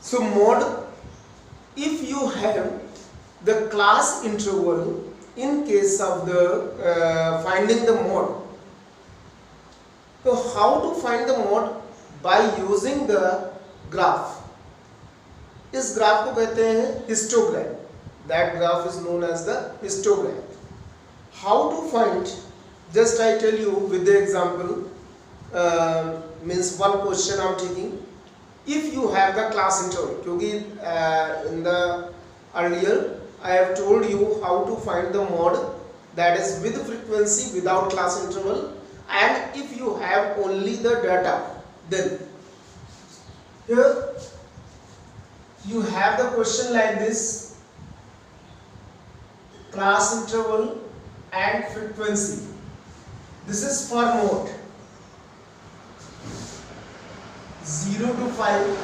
So mod, if you have the class interval in case of the finding the mod. So how to find the mod? By using the graph. इस graph को कहते हैं histogram. That graph is known as the histogram. How to find? Just I tell you with the example. Means one question I'm taking. If you have the class interval, क्योंकि in the earlier I have told you how to find the mod, that is with frequency without class interval, and if you have only the data, then here you have the question like this: class interval and frequency. This is for mode 0 to 5,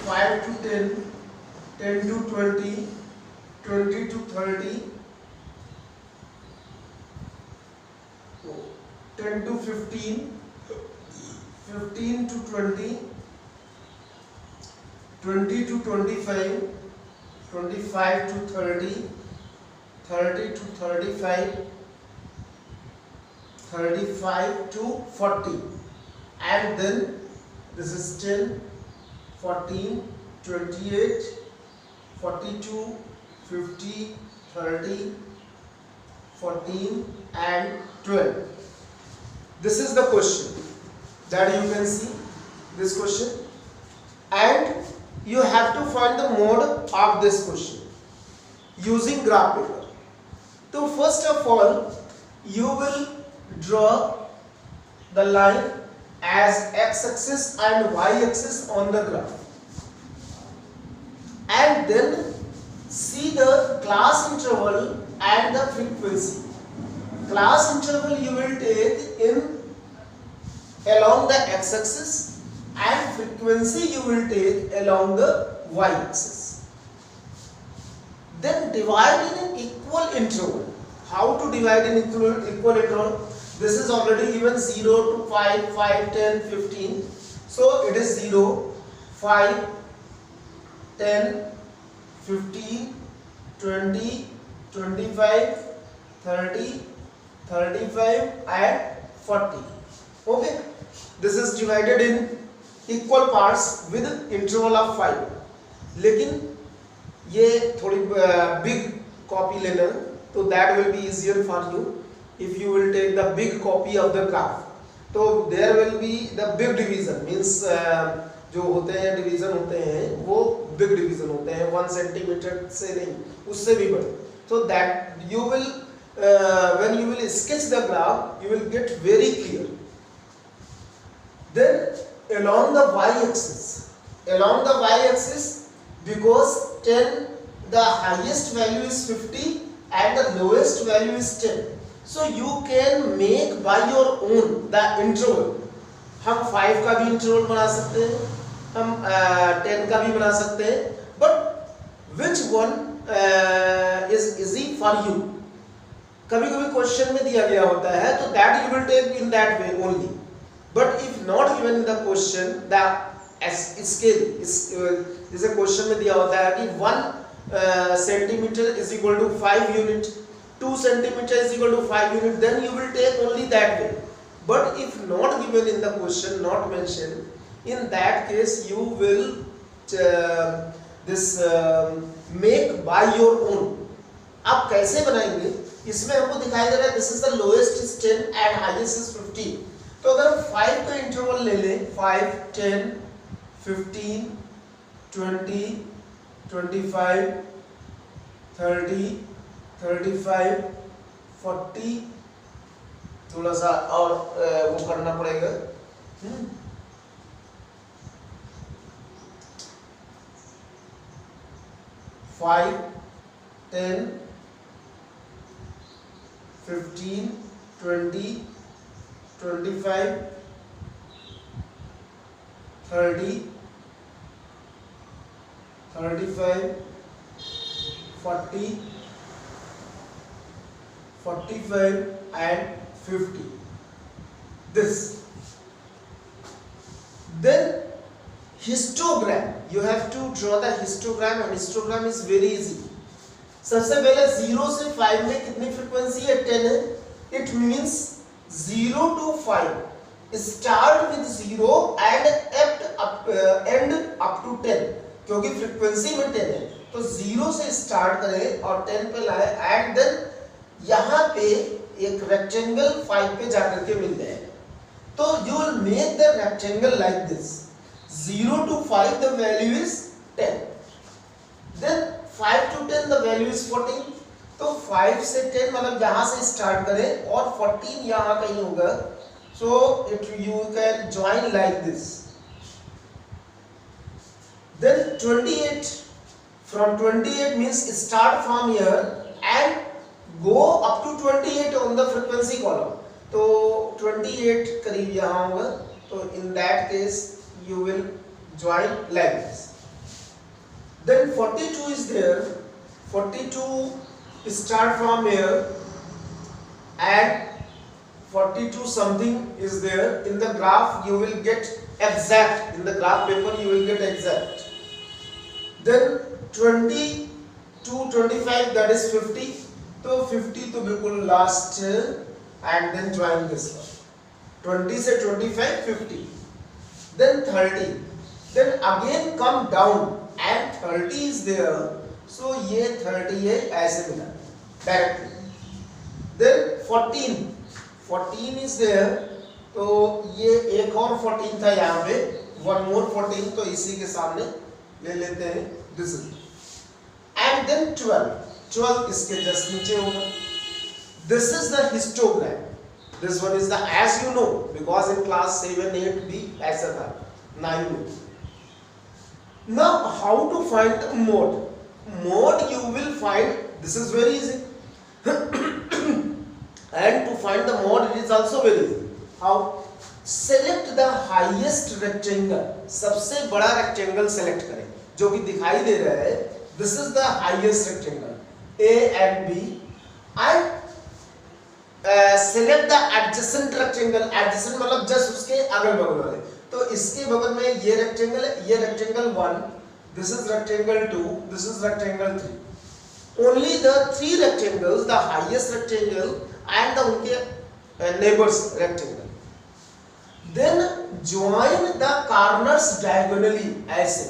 5 to 10, 10 to 20, 20 to 30, 10 to 15, 15 to 20, 20 to 25, 25 to 30, 30 to 35, 35 to 40, and then this is 10, 14, 28, 42, 50, 30, 14 and 12. This is the question that you can see this question, and you have to find the mode of this question using graph paper. So first of all you will draw the line as x-axis and y-axis on the graph, and then see the class interval and the frequency. Class interval you will take in along the x-axis, and frequency you will take along the y-axis. Then divide in an equal interval. How to divide in equal interval? This is already given: 0 to 5, 5, 10, 15. So it is 0, 5, 10, 15, 20, 25, 30, 35 and 40. Okay. This is divided in equal parts with interval of 5. लेकिन ये थोड़ी big copy लेना, तो that will be easier for you if you will take the big copy of the graph. तो there will be the big division, means जो होते हैं division होते हैं वो big division होते हैं, 1 सेंटीमीटर से नहीं, उससे भी बड़े. So that you will when you will sketch the graph, you will get very clear. Then along the y-axis, because 10 the highest value is 50 and the lowest value is 10, so you can make by your own the interval. हम 5 का भी interval बना सकते हैं, हम 10 का भी बना सकते हैं, but which one is easy for you? कभी कभी क्वेश्चन में दिया गया होता है तो that you will take in that way only, but if not given in the question, the scale is जैसे क्वेश्चन में दिया होता है कि 1 centimetre is equal to 5 unit, 2 centimeter is equal to 5 unit, then you will take only that way. But if not given in the question, not mentioned, in that case you will make by your own. आप कैसे बनाएंगे? इसमें हमको दिखाई दे रहा है this is the lowest is 10 and highest is 50. तो अगर 5 का इंटरवल ले लें, 5, 10, 15, 20, 25, 30, 35, 40, थोड़ा सा और वो करना पड़ेगा. 5, 10, 15, 20, 25, 30, 35, 40, 45 and 50. This. Then histogram, you have to draw the histogram and histogram is very easy. सबसे पहले 0 से 5 में कितनी फ्रीक्वेंसी है? 10 है। It means 0 to 5 start with 0 and end up to 10, क्योंकि फ्रीक्वेंसी में 10 है तो 0 से स्टार्ट करें और 10 पे लाए एंड देन यहाँ पे एक रेक्टेंगल 5 पे जाकर के मिल जाए। तो you will make the rectangle like this, 0 to 5 the value is 10, then 5 to 10 the value is 14। तो 5 से 10 मतलब यहाँ से स्टार्ट करें और 14 यहाँ कहीं होगा, so it you can join like this। then 28, from 28 means start from here and go up to 28 on the frequency column। तो 28 करीब यहाँ होगा, तो in that case you will join like this। then 42 is there, 42 start from here and 42 something is there in the graph, you will get exact, in the graph paper you will get exact। then 20 to 25 that is 50, तो 50 तो बिल्कुल last and then join this one, 20 से 25 50, then 30, then again come down and 30 is there, so ये 30 है ऐसे मिला directly। then 14 is there, तो ये एक और 14 था यहाँ पे, one more 14, तो इसी के सामने ले लेते हैं this is, and then 12 इसके जस्ट नीचे होगा। this is the histogram, this one is the, as you know because in class 7 8 भी ऐसा था 9 में। now how to find the mode you will find, this is very easy and to find the mode it is also very easy। how? select the highest rectangle, सबसे बड़ा rectangle select करें जो कि दिखाई दे रहा है, this is the highest rectangle A and B and select the adjacent rectangle, adjacent मतलब just उसके अगल बगल वाले, तो इसके बगल में ये rectangle है, ये rectangle 1, this is rectangle 2, this is rectangle 3, only the 3 rectangles, the highest rectangle and the उनके neighbors rectangle, then join the corners diagonally ऐसे,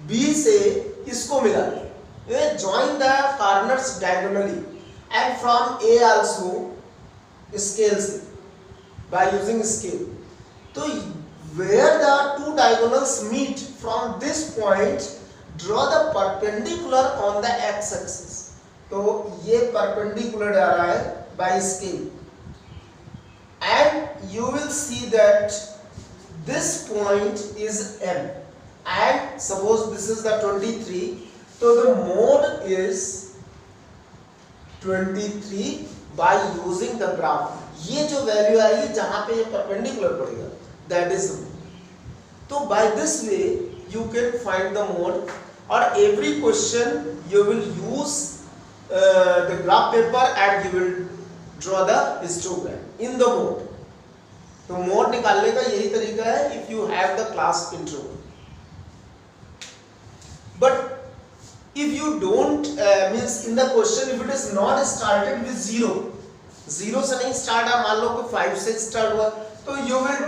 B से इसको मिला दे, join the corners diagonally and from A also scale से, by using scale। तो where the two diagonals meet from this point draw the perpendicular on the x axis, तो ये perpendicular जा रहा है by scale and you will see that this point is M and suppose this is the 23, so the mode is 23 by using the graph, ये जो value आएगी जहां पे ये परपेंडिकुलर पड़ेगा that is the mode। तो by this way you can find the mode और every question you will use the graph paper and you will draw the histogram in the mode। तो mode निकालने का यही तरीका है if you have the class intro। but if you don't means in the question if it is not started with 0 से नहीं start है, मान लो कोई 5 से स्टार्ट हुआ, तो you will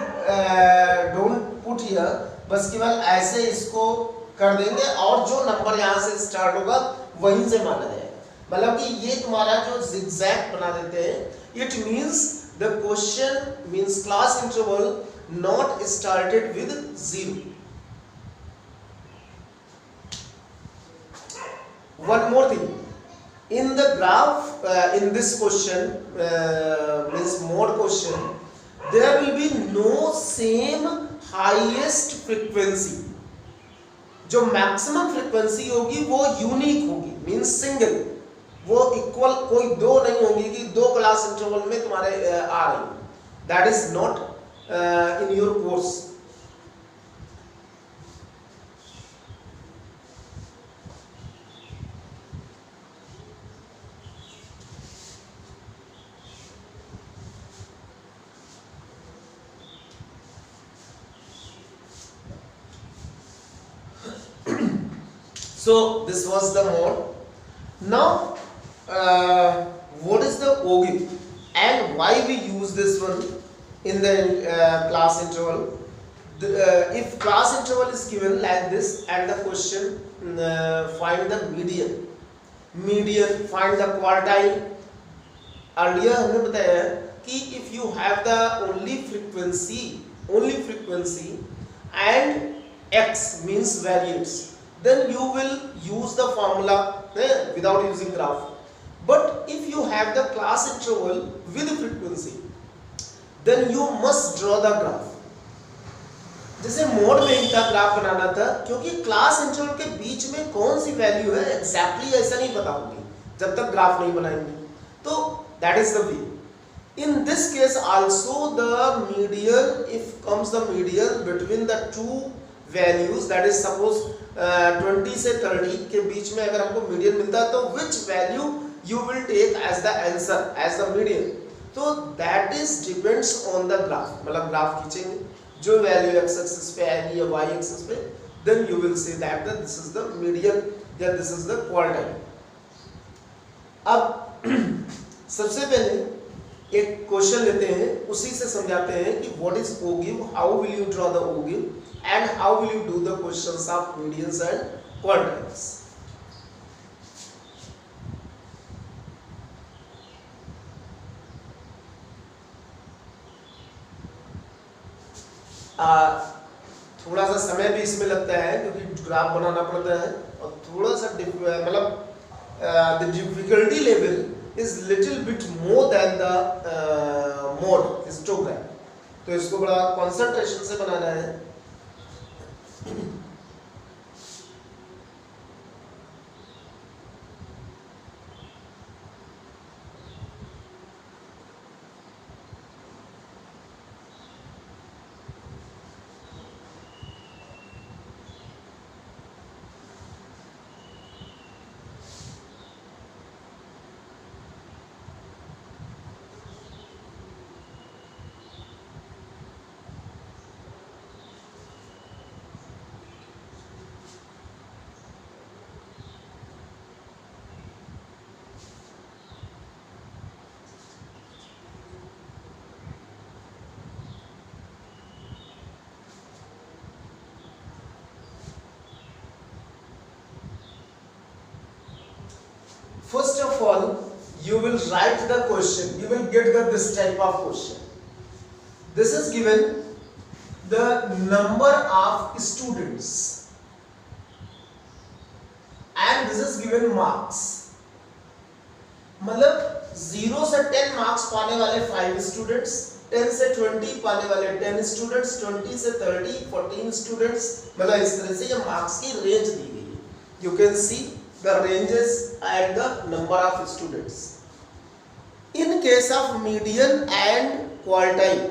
don't put here, बस केवल ऐसे इसको कर देंगे और जो नंबर यहाँ से स्टार्ट होगा वहीं से माना जाएगा, मतलब कि ये तुम्हारा जो zigzag बना देते हैं, it means the question means class interval not started with 0। one more thing, in the graph in this question means mode question there will be no same highest frequency, जो मैक्सिमम फ्रीक्वेंसी होगी वो unique होगी means single, वो equal कोई दो नहीं होगी कि दो क्लास इंटरवल में तुम्हारे आ रही, that is not in your course. So this was the mode. Now what is the OGIV and why we use this one in the class interval? If class interval is given like this and the question find the median, find the quartile. Earlier हमने बताया कि if you have the only frequency and x means variates, then you will use the formula without using graph. But if you have the class interval with frequency, then you must draw the graph. जैसे mode में इनका graph बनाना था, क्योंकि class interval के बीच में कौन सी value है exactly ऐसा नहीं पता होगी जब तक ग्राफ नहीं बनाएंगे. तो that is the way. In this case also the median, if comes the median between the two values, that is suppose 20 से 30 के बीच में अगर हमको मीडियन मिलता है तो which value you will take as the answer as the median. तो that is depends on the graph. मतलब ग्राफ खींचेंगे, जो वैल्यू x एक्सिस पे आएगी या y एक्सिस पे, then you will say that this is the median या this is the quartile. अब सबसे पहले एक क्वेश्चन लेते हैं, उसी से समझाते हैं कि what is OGIV, how will you draw the OGIV and how will you do the questions of medians and quartiles. थोड़ा सा समय भी इसमें लगता है क्योंकि ग्राफ बनाना पड़ता है और थोड़ा सा मतलब the difficulty level is little bit more than the mode histogram. तो इसको बड़ा concentration से बनाना है. First of all, you will write the question. You will get this type of question. This is given the number of students, and this is given marks. मतलब 0 से 10 marks पाने वाले 5 students, 10 से 20 पाने वाले 10 स्टूडेंट्स, 20 से 30 14 स्टूडेंट्स. मतलब इस तरह से ये मार्क्स की रेंज दी गई है. You can see the ranges and the number of students. In case of median and quartile,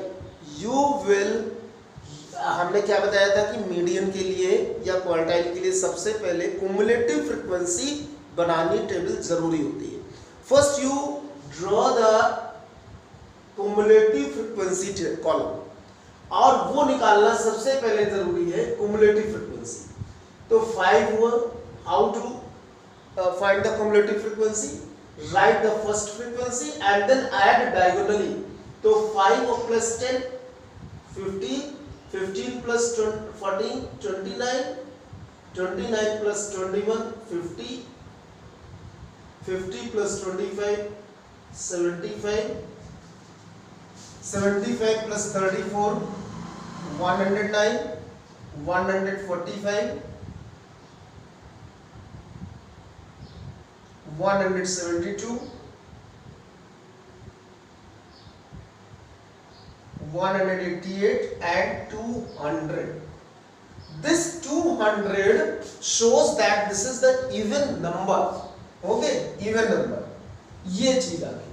you will, हमने क्या बताया था कि मीडियन के लिए या क्वार्टाइल के लिए सबसे पहले कुमुलेटिव फ्रीक्वेंसी बनानी टेबल जरूरी होती है. First you draw the cumulative frequency column और वो निकालना सबसे पहले जरूरी है कुमुलेटिव फ्रीक्वेंसी. तो 5 हुआ. How to find the cumulative frequency? Write the first frequency and then add diagonally. So 5 plus 10 15, 15 plus 14 29, 29 plus 21 50, 50 plus 25 75, 75 plus 34 109, 145, 172, 188 and 200. This 200 shows that this is the even number. Okay, even number. ये चीज आ गई.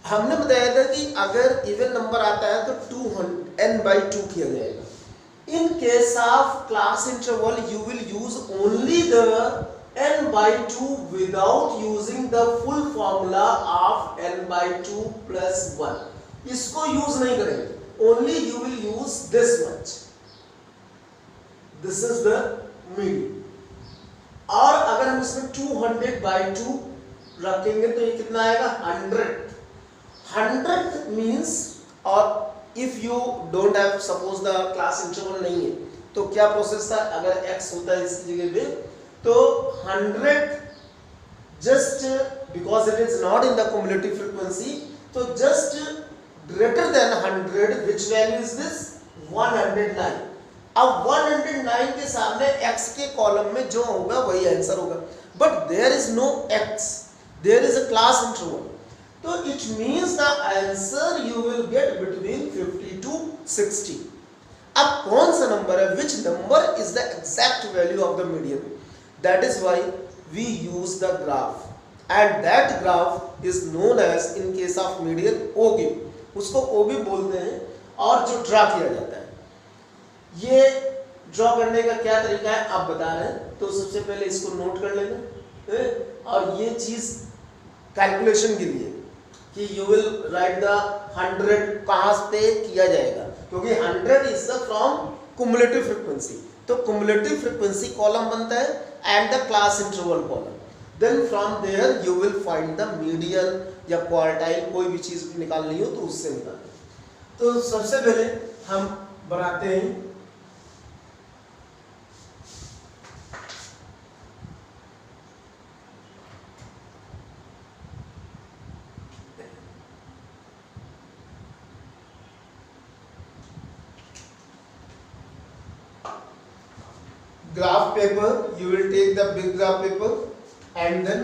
हमने बताया था कि अगर even number आता है तो 200 n by 2 किया जाएगा. In case of class interval, you will use only the n by 2 without using the full formula of n by 2 plus 1. इसको यूज नहीं करेंगे. Only you will use this much. This is the median. और अगर हम इसमें 200/2 रखेंगे तो ये कितना आएगा 100 मीन्स। और if you don't have suppose the class interval नहीं है तो क्या प्रोसेस था, अगर x होता है इसकी जगह पे तो 100 just because it is not in the cumulative frequency, तो just greater than 100 which value is this 109। अब 109 के सामने x के कॉलम में जो होगा वही आंसर होगा, but there is no x, there is a class interval, तो it means the answer you will get between 50 to 60। अब कौन सा नंबर है, which number is the exact value of the median, that is why we use the graph, and that graph is known as in case of median OB, उसको OB बोलते हैं, और जो ड्रा किया जाता है। ये ड्रॉ करने का क्या तरीका है आप बता रहे हैं, तो सबसे पहले इसको नोट कर लेना, और ये चीज कैलकुलेशन के लिए कि यू विल राइट द 100 कहाँ पे किया जाएगा, क्योंकि 100 is the from cumulative frequency, तो cumulative frequency कॉलम बनता है and the class interval column, then from there you will find the median या क्वार्टाइल, कोई भी चीज निकालनी हो तो उससे निकालें। तो सबसे पहले हम बनाते हैं graph paper, you will take the big graph paper and then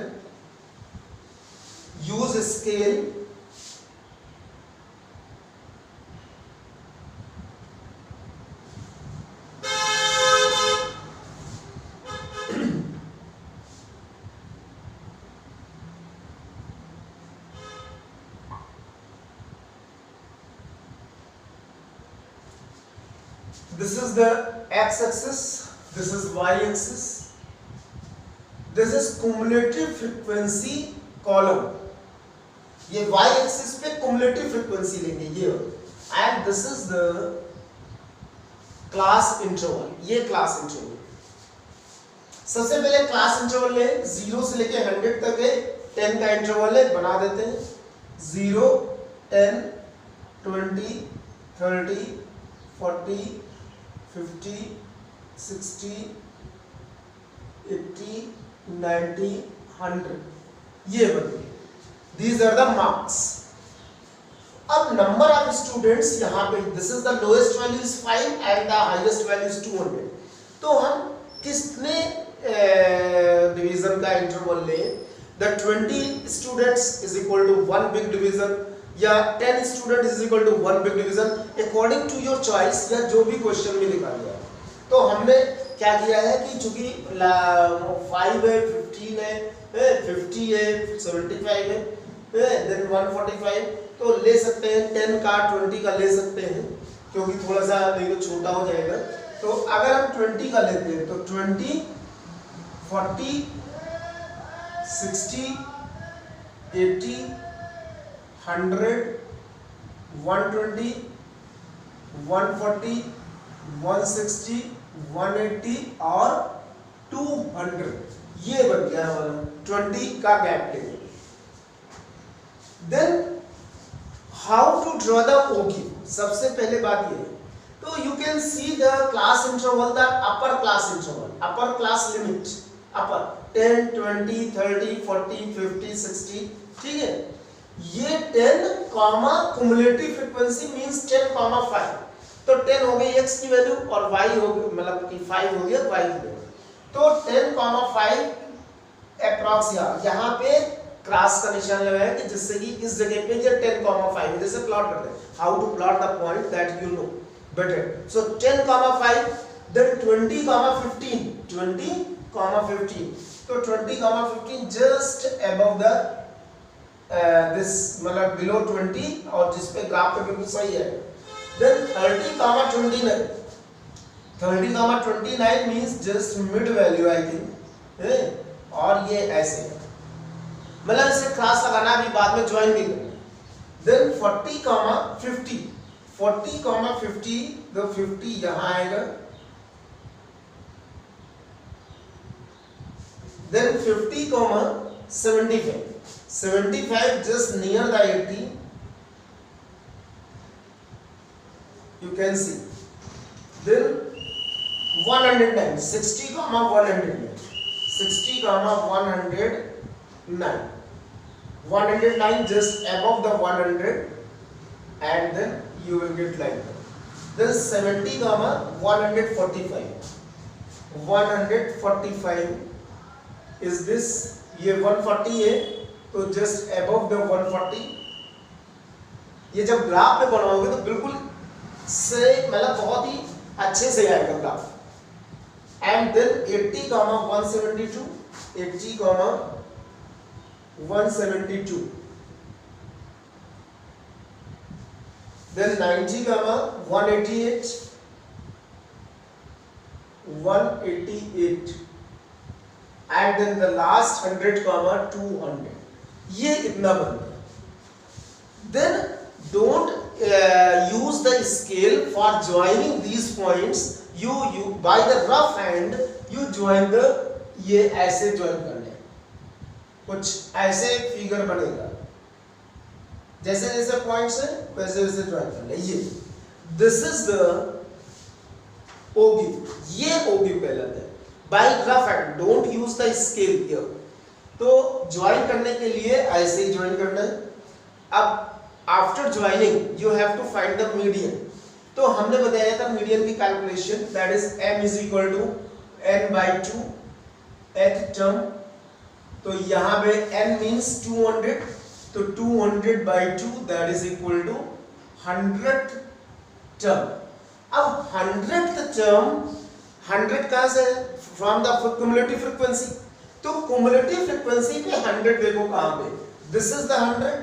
use a scale this is the x-axis, this is y-axis, this is cumulative frequency column, ये y-axis पे cumulative frequency लेंगे ये, and this is the class interval, ये class interval। सबसे पहले class interval ले, 0 से लेके 100 तक है, 10 का interval है, बना देते हैं 0, 10, 20, 30, 40, 50, 60, 80, 90, 100, ये बने, these are the marks। अब number of students यहाँ पे, this is the lowest value is 5 and the highest value is 200, तो हम कितने डिवीजन का इंटरवल लें, the 20 students is equal to 1 big division या 10 student is equal to 1 big division, according to your choice, या जो भी क्वेश्चन में लिखा गया। तो हमने क्या किया है कि चूंकि 5 है, 15 है, 50 है, 75 है, देन 145, तो ले सकते हैं 10 का 20 का ले सकते हैं, क्योंकि थोड़ा सा नहीं तो छोटा हो जाएगा। तो अगर हम 20 का लेते हैं तो 20, 40, 60, 80, 100, 120, 140, 160, 180 और 200, ये बन गया हमारा 20 का गैप लेंगे। Then how to draw the OQ, सबसे पहले बात ये, तो you can see the class interval, the upper class interval, upper class limit, upper 10, 20, 30, 40, 50, 60, ठीक है। ये 10 कॉमा cumulative frequency मींस 10,5, तो 10 हो गई x की वैल्यू और y हो गई, मतलब कि 5 हो गया y की वैल्यू, तो 10,5 अप्रॉक्स यहाँ पे क्रॉस का निशान लगाया कि जिससे कि इस जगह पे ये 10,5 जैसे प्लॉट करते हैं, how to plot the point that you know better. So 10,5, then 20,15, 20,15, तो 20,15 जस्ट अबव द दिस, मतलब बिलो 20, और जिस पे ग्राफ पे बिल्कुल सही है। Then 30,29, 30,29 means just mid value I think, और ये ऐसे, मतलब इसे क्रॉस लगाना भी बाद में ज्वाइन भी करना। देन 40,50, 40,50, तो 50 यहाँ आएगा, then 50 comma 75 just near the 80, you can see. Then 109, 60 comma 109, 60 comma 109, 109 just above the 100, and then you will get like that. Then 70 comma 145, 145 is this, ये 140 है तो just above the 140. ये जब ग्राफ पे बनाओगे तो बिल्कुल से मतलब बहुत ही अच्छे से आएगा graph. And then 80 comma 172, 80 comma 172, then 90 comma 188, 188, and then the last 100 comma 200. ये इतना बन गया. Then don't use the scale for joining these points. You by the rough hand you join the, ये ऐसे join कर ले, कुछ ऐसे फिगर बनेगा, जैसे जैसे पॉइंट्स है वैसे वैसे join कर ले. ये this is the OQ, ये OQ कहलाता है. By rough hand, don't use the scale here. तो ज्वाइन करने के लिए ऐसे ही ज्वाइन करना है. अब after joining you have to find the median. तो हमने बताया था मीडियन की calculation, that is m is equal to n/2 th term. तो यहाँ पे n मीन्स 200, तो 200/2 that is equal to 100th term. अब 100th टर्म 100 कहाँ से है? From the cumulative frequency. तो क्युमुलेटिव फ्रीक्वेंसी पे 100 देखो कहाँ पे, this is the 100.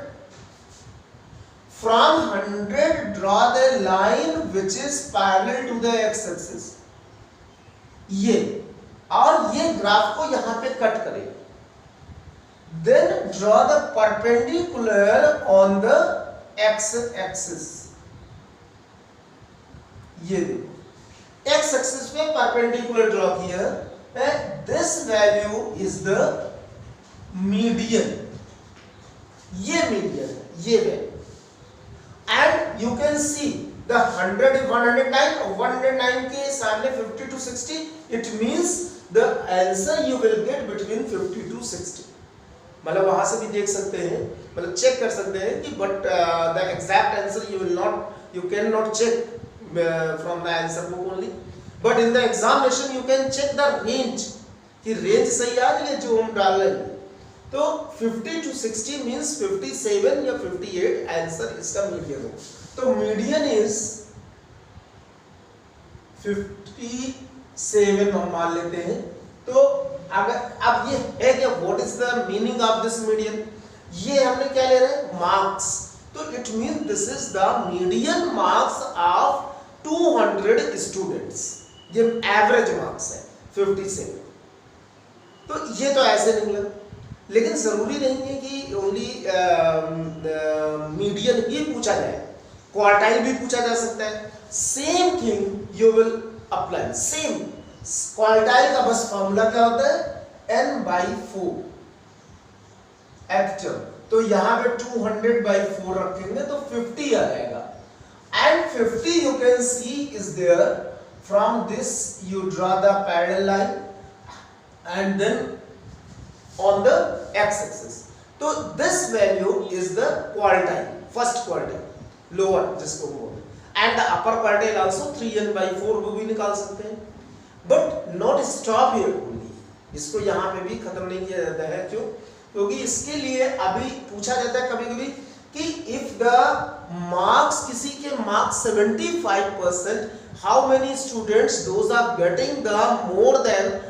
From 100 draw the line which is parallel to the x axis. ये और ये ग्राफ को यहां पे कट करेगा. Then draw the perpendicular on the x axis. ये देखो एक्स एक्सिस पे परपेंडिकुलर ड्रॉ किया. This value is the median. ये median है, ये value. And you can see the 100 is 109, 109 के सामने 50 to 60. It means the answer you will get between 50 to 60. मतलब वहां से भी देख सकते हैं, मतलब चेक कर सकते हैं कि but the exact answer you cannot check from the answer book only. But in the examination you can check the range कि रेंज सही आ रही है जो हम डाल रहे हैं. तो 50 to 60 means 57 या 58 आंसर इसका मीडियन हो. तो मीडियन इज 57 हम मान लेते हैं. तो अगर अब ये है कि what is the meaning of this median, ये हमने क्या ले रहे हैं मार्क्स. तो it mean this is the median marks of 200 students. ये एवरेज मार्क्स है 57. तो ये तो ऐसे निकला, लेकिन जरूरी नहीं है कि ओनली मीडियन ही पूछा जाए, क्वार्टाइल भी पूछा जा सकता है. Same thing you will apply. Same quartile का बस फॉर्मूला क्या होता है n/4 एफ टर्म. तो यहाँ पे 200/4 रखेंगे तो 50 आ जाएगा. and 50 you can see is there. From this you draw the parallel line and then on the x-axis. So this value is the quartile, first quartile, lower जिसको बोलते हैं, and the upper quartile also 3n/4 वो भी निकाल सकते हैं. But not stop here only. इसको यहाँ पे भी खत्म नहीं किया जाता है. क्यों? क्योंकि इसके लिए अभी पूछा जाता है कभी-कभी कि if the marks किसी के marks 75%, how many students those are getting the more than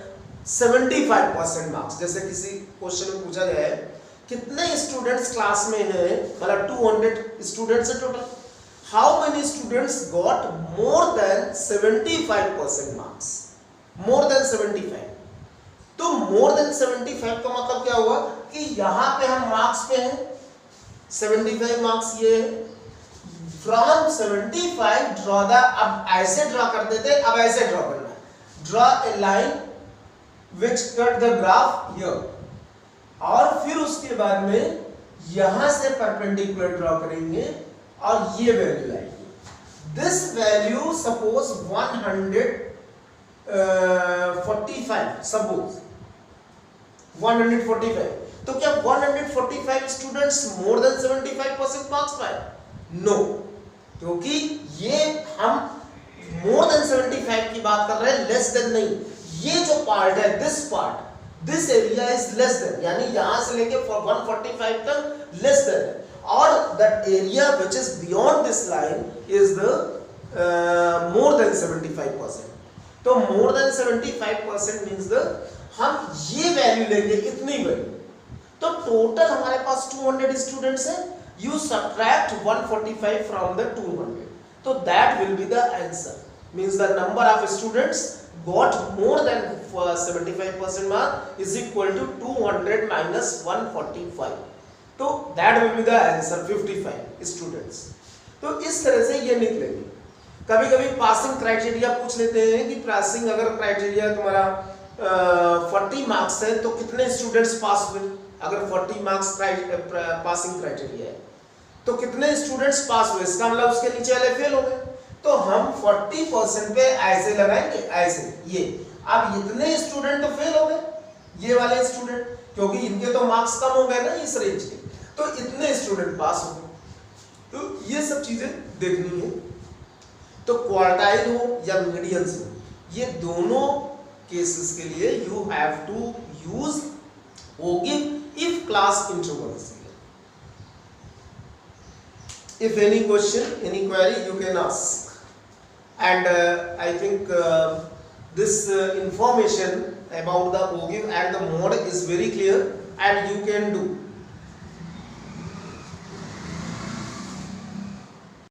75% marks. जैसे किसी क्वेश्चन में पूछा गया है कितने स्टूडेंट्स क्लास में हैं, मतलब 200 स्टूडेंट्स है total, how many students got more than 75% marks, more than 75. तो more than 75 का मतलब क्या हुआ कि यहाँ पे हम मार्क्स पे हैं 75 मार्क्स. ये फ्रॉम 75 ड्रॉ द, अब ऐसे ड्रॉ करते थे, अब ऐसे ड्रॉ करना है. Draw a line which cut the graph here, और फिर उसके बाद में यहां से परपेंडिकुलर ड्रॉ करेंगे और ये वैल्यू आएगी. This value suppose 145, suppose 145. तो क्या 145 स्टूडेंट्स मोर देन 75% मार्क्स पाए? नो, क्योंकि ये हम मोर देन 75 की बात कर रहे हैं, लेस देन नहीं. ये जो पार्ट है, this part, this area is less than, यानी यहां से लेके 145 तक लेस देन है, और that area which is beyond this line is the more than 75%. तो मोर देन 75% मींस द हम ये वैल्यू लेंगे, इतनी वैल्यू. तो टोटल हमारे पास 200 स्टूडेंट्स हैं. यू सब्ट्रैक्ट 145 फ्रॉम द 200, तो that will be the answer. Means the number of students got more than 75% mark is equal to 200 minus 145. तो that will be the answer, 55 students. तो इस तरह से ये निकलेगी. कभी कभी पासिंग क्राइटेरिया पूछ लेते हैं कि पासिंग अगर क्राइटेरिया तुम्हारा 40 मार्क्स है तो कितने स्टूडेंट्स पास हुए. अगर 40 मार्क्स पासिंग क्राइटेरिया है तो कितने स्टूडेंट्स पास हुए, इसका मतलब उसके नीचे वाले फेल हो गए. तो हम 40% पे ऐसे लगाएंगे, ऐसे ये. अब इतने स्टूडेंट तो फेल हो गए, ये वाले स्टूडेंट, क्योंकि इनके तो मार्क्स कम हो गए ना इस रेंज के, तो इतने स्टूडेंट पास हो गए. तो ये सब चीजें देखनी है. तो क्वार्टाइल हो या मीडियंस हो, ये दोनों केसेस के लिए you have to use ogive if class intervals. If any question, any query, you can ask. And I think this information about the ogive and the mode is very clear, and you can do.